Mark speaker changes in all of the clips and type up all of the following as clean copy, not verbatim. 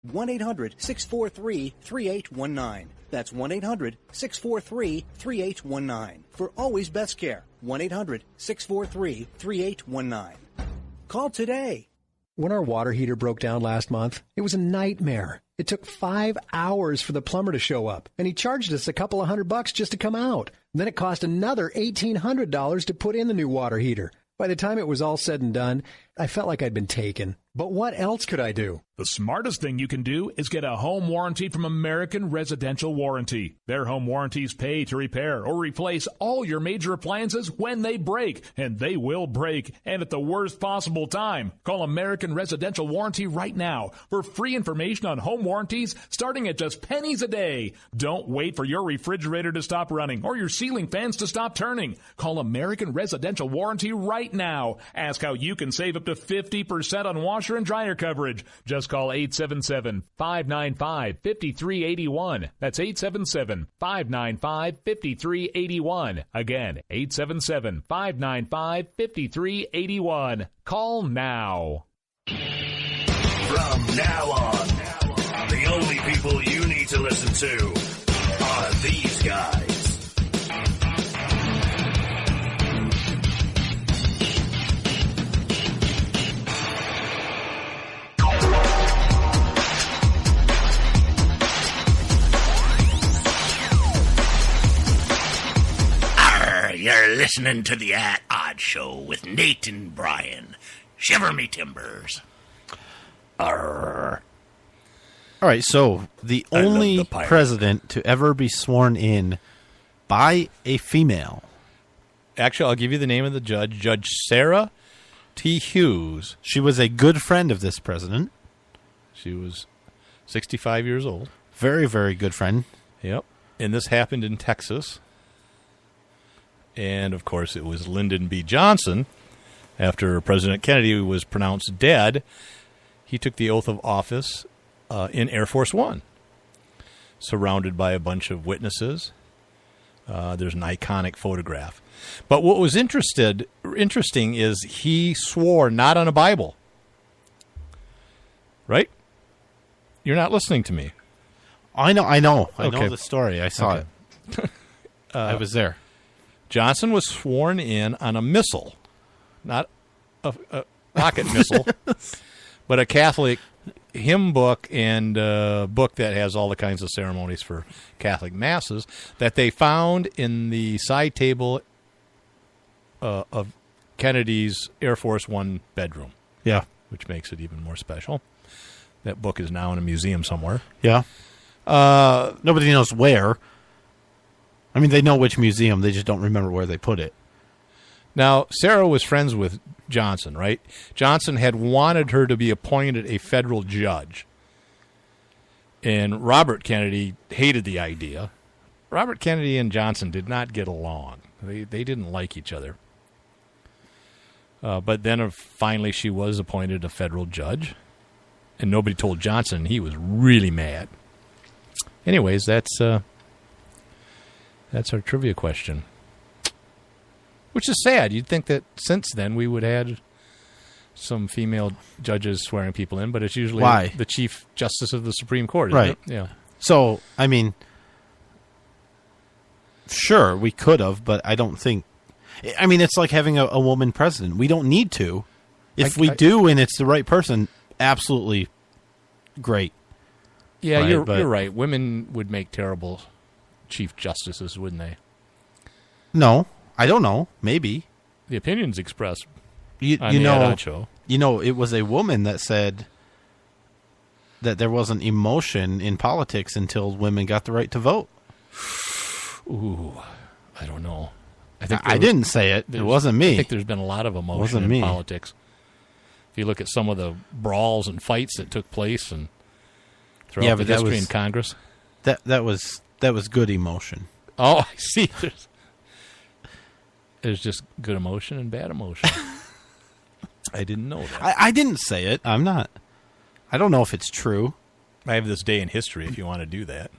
Speaker 1: 1-800-643-3819. That's 1-800-643-3819. For Always Best Care, 1-800-643-3819. Call today.
Speaker 2: When our water heater broke down last month, it was a nightmare. It took 5 hours for the plumber to show up, and he charged us a couple of $100 just to come out. And then it cost another $1,800 to put in the new water heater. By the time it was all said and done, I felt like I'd been taken. But what else could I do?
Speaker 3: The smartest thing you can do is get a home warranty from American Residential Warranty. Their home warranties pay to repair or replace all your major appliances when they break, and they will break, and at the worst possible time. Call American Residential Warranty right now for free information on home warranties starting at just pennies a day. Don't wait for your refrigerator to stop running or your ceiling fans to stop turning. Call American Residential Warranty right now. Ask how you can save up to 50% on washer and dryer coverage. Just call 877-595-5381. That's 877-595-5381. Again, 877-595-5381. Call now.
Speaker 4: From now on, the only people you need to listen to are these guys. You're listening to the Odd Show with Nate and Brian. Shiver me timbers. Arr.
Speaker 5: All right, so the only president to ever be sworn in by a female.
Speaker 6: Actually, I'll give you the name of the judge, Judge Sarah T. Hughes.
Speaker 5: She was a good friend of this president.
Speaker 6: She was 65 years old.
Speaker 5: Very, very good friend.
Speaker 6: Yep. And this happened in Texas. And, of course, it was Lyndon B. Johnson. After President Kennedy was pronounced dead, he took the oath of office in Air Force One, surrounded by a bunch of witnesses. There's an iconic photograph. But what was interesting is he swore not on a Bible. Right? You're not listening to me.
Speaker 5: I know. I know
Speaker 6: Okay.
Speaker 5: the story. I saw it. I was there.
Speaker 6: Johnson was sworn in on a missile, not a rocket missile, but a Catholic hymn book and a book that has all the kinds of ceremonies for Catholic masses that they found in the side table of Kennedy's Air Force One bedroom.
Speaker 5: Yeah.
Speaker 6: Which makes it even more special. That book is now in a museum somewhere.
Speaker 5: Yeah. Nobody knows where. I mean, they know which museum. They just don't remember where they put it.
Speaker 6: Now, Sarah was friends with Johnson, right? Johnson had wanted her to be appointed a federal judge. And Robert Kennedy hated the idea. Robert Kennedy and Johnson did not get along. They didn't like each other. But then finally she was appointed a federal judge. And nobody told Johnson. He was really mad. Anyways, that's our trivia question. Which is sad. You'd think that since then we would have had some female judges swearing people in, but it's usually the Chief Justice of the Supreme Court, isn't it? Yeah.
Speaker 5: So, I mean, sure, we could have, but I don't think... I mean, it's like having a woman president. We don't need to. If we do and it's the right person, absolutely great.
Speaker 6: Yeah, right? You're right. Women would make terrible Chief Justices, wouldn't they?
Speaker 5: No, I don't know. Maybe.
Speaker 6: The opinions expressed
Speaker 5: on the Ad Show. You know, it was a woman that said that there wasn't emotion in politics until women got the right to vote.
Speaker 6: Ooh, I don't know.
Speaker 5: I didn't say it. It wasn't me.
Speaker 6: I think there's been a lot of emotion in politics. If you look at some of the brawls and fights that took place and throughout the history in Congress.
Speaker 5: That was good emotion.
Speaker 6: Oh, I see. There's just good emotion and bad emotion. I didn't know that.
Speaker 5: I didn't say it. I don't know if it's true.
Speaker 6: I have this day in history if you want to do that.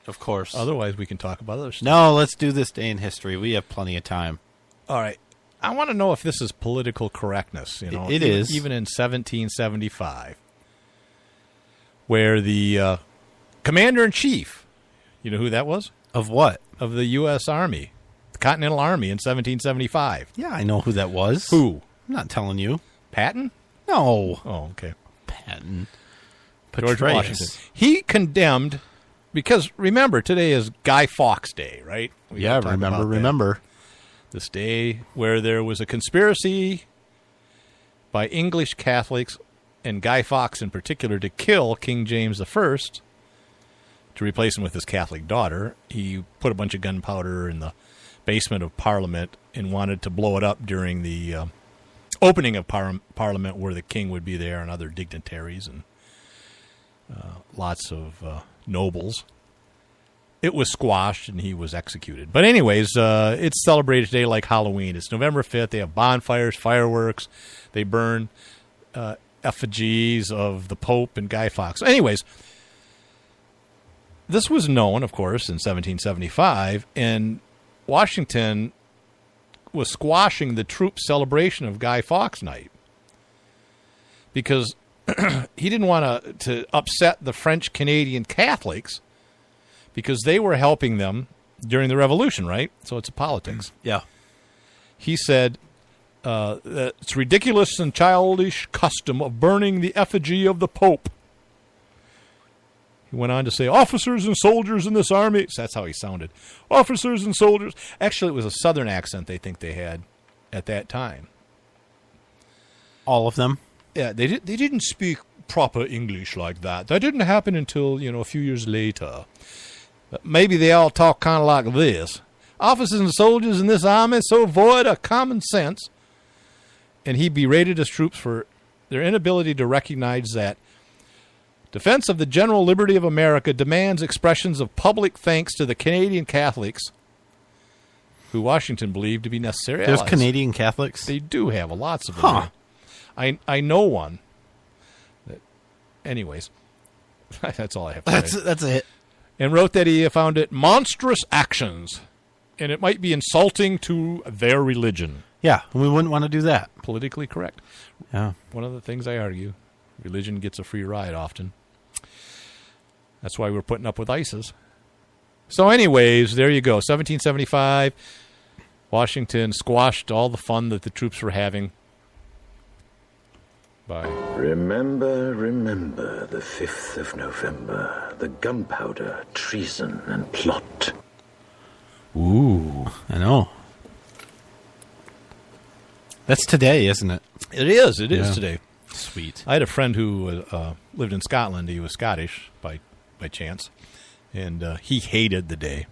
Speaker 5: Of course.
Speaker 6: Otherwise, we can talk about other stuff.
Speaker 5: No, let's do this day in history. We have plenty of time.
Speaker 6: All right. I want to know if this is political correctness. You know,
Speaker 5: it is.
Speaker 6: Even in 1775. where the commander-in-chief, you know who that was?
Speaker 5: Of what?
Speaker 6: Of the U.S. Army, the Continental Army in 1775.
Speaker 5: Yeah, I know who that was.
Speaker 6: Who?
Speaker 5: I'm not telling you.
Speaker 6: Patton?
Speaker 5: No.
Speaker 6: Oh, okay.
Speaker 5: Patton.
Speaker 6: George
Speaker 5: Petraeus.
Speaker 6: Washington. He condemned, because remember, today is Guy Fawkes Day, right? We
Speaker 5: Yeah,
Speaker 6: can talk about that.
Speaker 5: remember.
Speaker 6: This day where there was a conspiracy by English Catholics and Guy Fawkes in particular to kill King James I to replace him with his Catholic daughter. He put a bunch of gunpowder in the basement of Parliament and wanted to blow it up during the opening of Parliament, where the king would be there and other dignitaries and lots of nobles. It was squashed and he was executed. But anyways, it's celebrated today like Halloween. It's November 5th. They have bonfires, fireworks. They burn effigies of the Pope and Guy Fawkes. Anyways, this was known, of course, in 1775, and Washington was squashing the troops' celebration of Guy Fawkes Night because he didn't want to upset the French-Canadian Catholics because they were helping them during the Revolution, right? So it's politics.
Speaker 5: Yeah.
Speaker 6: He said that it's ridiculous and childish custom of burning the effigy of the Pope. He went on to say, officers and soldiers in this army. So that's how he sounded. Officers and soldiers. Actually, it was a southern accent they think they had at that time.
Speaker 5: All of them?
Speaker 6: Yeah, they didn't speak proper English like that. That didn't happen until, a few years later. But maybe they all talk kind of like this. Officers and soldiers in this army so void of common sense. And he berated his troops for their inability to recognize that defense of the general liberty of America demands expressions of public thanks to the Canadian Catholics, who Washington believed to be necessary
Speaker 5: There's
Speaker 6: allies.
Speaker 5: Canadian Catholics?
Speaker 6: They do have lots of them.
Speaker 5: Huh.
Speaker 6: I know one. Anyways, that's all I have to say.
Speaker 5: That's it.
Speaker 6: And wrote that he found it monstrous actions, and it might be insulting to their religion.
Speaker 5: Yeah, we wouldn't want to do that.
Speaker 6: Politically correct.
Speaker 5: Yeah.
Speaker 6: One of the things I argue. Religion gets a free ride often. That's why we're putting up with ISIS. So anyways, there you go. 1775, Washington squashed all the fun that the troops were having. By
Speaker 7: Remember the 5th of November, the gunpowder, treason, and plot.
Speaker 5: Ooh, I know. That's today, isn't it?
Speaker 6: It is. It is
Speaker 5: Yeah.
Speaker 6: today.
Speaker 5: Sweet.
Speaker 6: I had a friend who lived in Scotland. He was Scottish by chance, and he hated the day.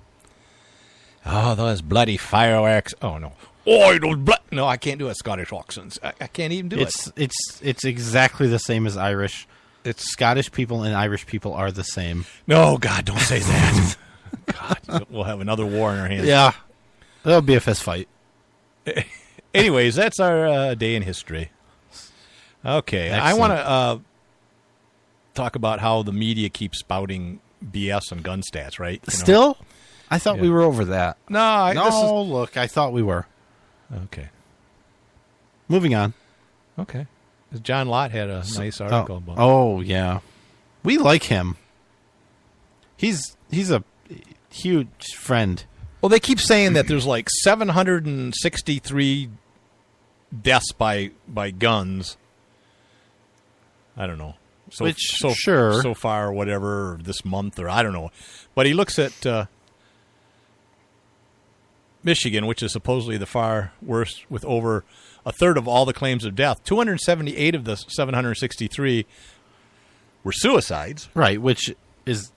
Speaker 6: Oh, those bloody fireworks! Oh no! Oh, those No, I can't do a Scottish accent. I can't even do it.
Speaker 5: It's exactly the same as Irish. It's Scottish people and Irish people are the same.
Speaker 6: No, God, don't say that. God, we'll have another war in our hands.
Speaker 5: Yeah, that'll be a fist fight.
Speaker 6: Anyways, that's our day in history. Okay,
Speaker 5: Excellent.
Speaker 6: I want to talk about how the media keeps spouting BS on gun stats, right?
Speaker 5: Still? I thought we were over that.
Speaker 6: No,
Speaker 5: Look, I thought we were.
Speaker 6: Okay.
Speaker 5: Moving on.
Speaker 6: Okay. John Lott had a nice article about
Speaker 5: Oh, yeah. We like him. He's a huge friend.
Speaker 6: Well, they keep saying that there's like 763 deaths by guns. I don't know. So far, or whatever, or this month, or I don't know. But he looks at Michigan, which is supposedly the far worst, with over a third of all the claims of death. 278 of the 763 were suicides.
Speaker 5: Right, which is,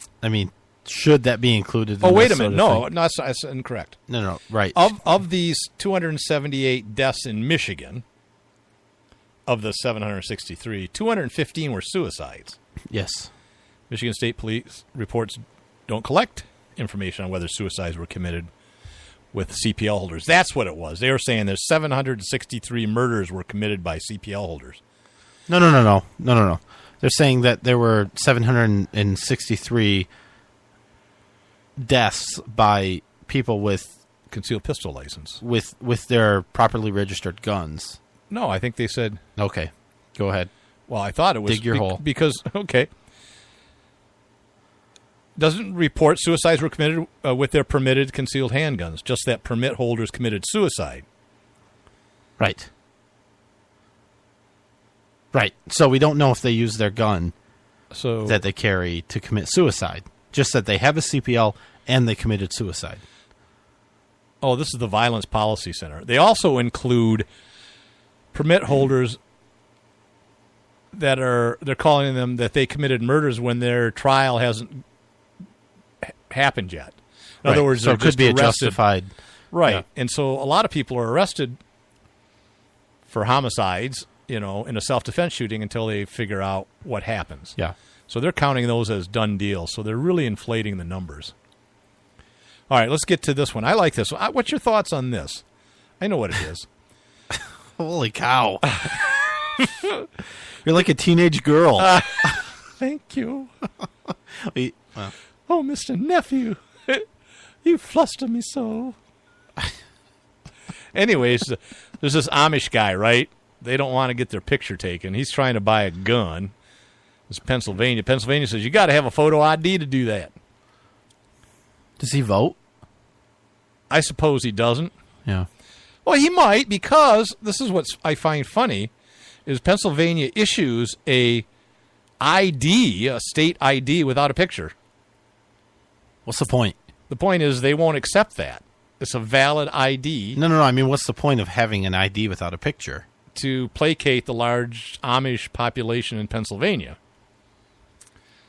Speaker 5: should that be included in
Speaker 6: Oh, wait
Speaker 5: this
Speaker 6: a minute.
Speaker 5: sort of
Speaker 6: No,
Speaker 5: thing?
Speaker 6: that's incorrect.
Speaker 5: No, right.
Speaker 6: Of these 278 deaths in Michigan, of the 763, 215 were suicides.
Speaker 5: Yes.
Speaker 6: Michigan State Police reports don't collect information on whether suicides were committed with CPL holders. That's what it was. They were saying there's 763 murders were committed by CPL holders.
Speaker 5: No. They're saying that there were 763 deaths by people with
Speaker 6: concealed pistol license
Speaker 5: with their properly registered guns.
Speaker 6: No, I think they said...
Speaker 5: Okay, go ahead.
Speaker 6: Well, I thought it was...
Speaker 5: Dig your hole.
Speaker 6: Because, okay, doesn't report suicides were committed with their permitted concealed handguns, just that permit holders committed suicide.
Speaker 5: Right. Right. So we don't know if they use their gun that they carry to commit suicide. Just that they have a CPL and they committed suicide.
Speaker 6: Oh, this is the Violence Policy Center. They also include permit holders that they're calling them that they committed murders when their trial hasn't happened yet. In other words,
Speaker 5: so it could be a justified.
Speaker 6: Right.
Speaker 5: Yeah.
Speaker 6: And so a lot of people are arrested for homicides, in a self-defense shooting until they figure out what happens.
Speaker 5: Yeah.
Speaker 6: So they're counting those as done deals. So they're really inflating the numbers. All right, let's get to this one. I like this one. What's your thoughts on this? I know what it is.
Speaker 5: Holy cow. You're like a teenage girl.
Speaker 6: Thank you.
Speaker 5: Well.
Speaker 6: Oh, Mr. Nephew, you fluster me so. Anyways, there's this Amish guy, right? They don't want to get their picture taken. He's trying to buy a gun. It's Pennsylvania. Pennsylvania says you got to have a photo ID to do that.
Speaker 5: Does he vote?
Speaker 6: I suppose he doesn't.
Speaker 5: Yeah.
Speaker 6: Well, he might, because this is what I find funny, is Pennsylvania issues a state ID without a picture.
Speaker 5: What's the point?
Speaker 6: The point is they won't accept that. It's a valid ID.
Speaker 5: No. I mean, what's the point of having an ID without a picture?
Speaker 6: To placate the large Amish population in Pennsylvania.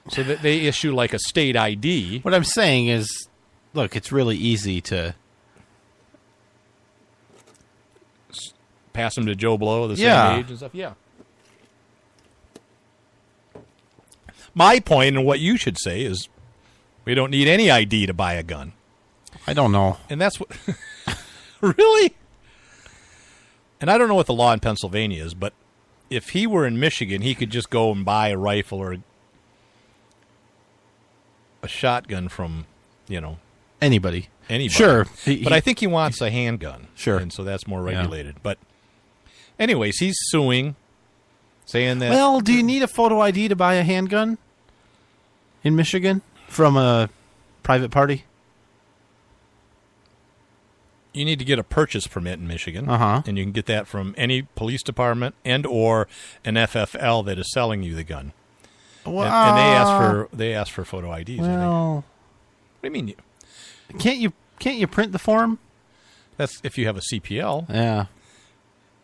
Speaker 6: So that they issue like a state ID.
Speaker 5: What I'm saying is, look, it's really easy to
Speaker 6: pass them to Joe Blow, the same age and stuff. Yeah. My point, and what you should say, is we don't need any ID to buy a gun.
Speaker 5: I don't know.
Speaker 6: And that's what... Really? And I don't know what the law in Pennsylvania is, but if he were in Michigan, he could just go and buy a rifle or a shotgun from,
Speaker 5: Anybody.
Speaker 6: Sure. But I think he wants a handgun.
Speaker 5: Sure.
Speaker 6: And so that's more regulated. Yeah. But anyways, he's suing, saying that...
Speaker 5: Well, do you need a photo ID to buy a handgun in Michigan from a private party?
Speaker 6: You need to get a purchase permit in Michigan, and you can get that from any police department and or an FFL that is selling you the gun. Well, and they ask for photo IDs.
Speaker 5: Well,
Speaker 6: what do you mean?
Speaker 5: Can't you print the form?
Speaker 6: That's if you have a CPL.
Speaker 5: Yeah,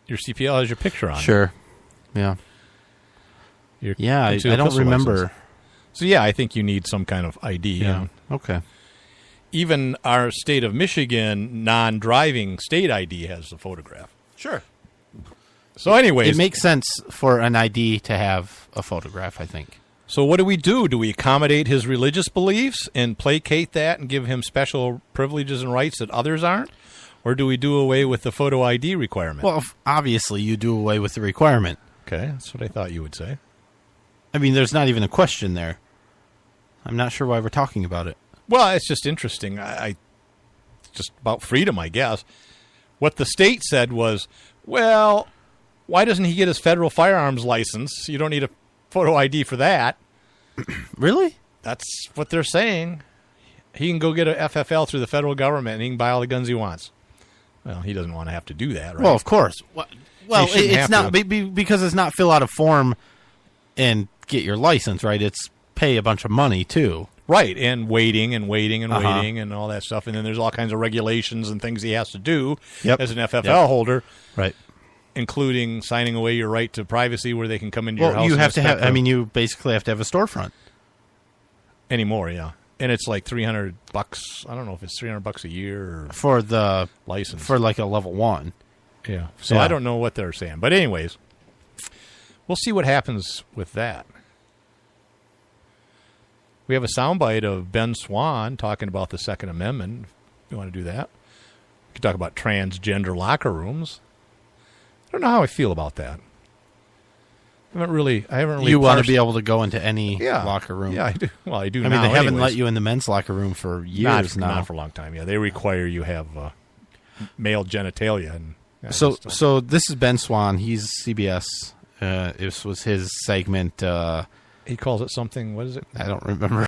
Speaker 6: your CPL has your picture on it.
Speaker 5: Sure. Yeah. I don't remember.
Speaker 6: License. So yeah, I think you need some kind of ID.
Speaker 5: Yeah. Okay.
Speaker 6: Even our state of Michigan non-driving state ID has a photograph.
Speaker 5: Sure.
Speaker 6: So anyways...
Speaker 5: It makes sense for an ID to have a photograph, I think.
Speaker 6: So what do we do? Do we accommodate his religious beliefs and placate that and give him special privileges and rights that others aren't? Or do we do away with the photo ID requirement?
Speaker 5: Well, obviously you do away with the requirement.
Speaker 6: Okay, that's what I thought you would say.
Speaker 5: I mean, there's not even a question there. I'm not sure why we're talking about it.
Speaker 6: Well, it's just interesting. I just about freedom, I guess. What the state said was, well, why doesn't he get his federal firearms license? You don't need a photo ID for that.
Speaker 5: Really?
Speaker 6: That's what they're saying. He can go get a FFL through the federal government and he can buy all the guns he wants. Well, he doesn't want to have to do that, right?
Speaker 5: Well, of course. Well, it's not because it's not fill out a form and get your license, right? It's pay a bunch of money too.
Speaker 6: Right, and waiting and all that stuff. And then there's all kinds of regulations and things he has to do as an FFL holder.
Speaker 5: Right.
Speaker 6: Including signing away your right to privacy where they can come into your house.
Speaker 5: Well, you have to have, you basically have to have a storefront.
Speaker 6: Anymore, yeah. And it's like $300. I don't know if it's $300 a year or
Speaker 5: for the
Speaker 6: license.
Speaker 5: For like a level 1.
Speaker 6: Yeah. So I don't know what they're saying. But anyways, we'll see what happens with that. We have a soundbite of Ben Swan talking about the Second Amendment. If you want to do that. We could talk about transgender locker rooms. I don't know how I feel about that. I haven't really.
Speaker 5: You want to be able to go into any locker room?
Speaker 6: Yeah, I do. Well, I do.
Speaker 5: I mean, they haven't let you in the men's locker room for years now.
Speaker 6: Not for a long time. Yeah, they require you have male genitalia. And
Speaker 5: so this is Ben Swan. He's CBS. This was his segment.
Speaker 6: He calls it something. What is it?
Speaker 5: I don't remember.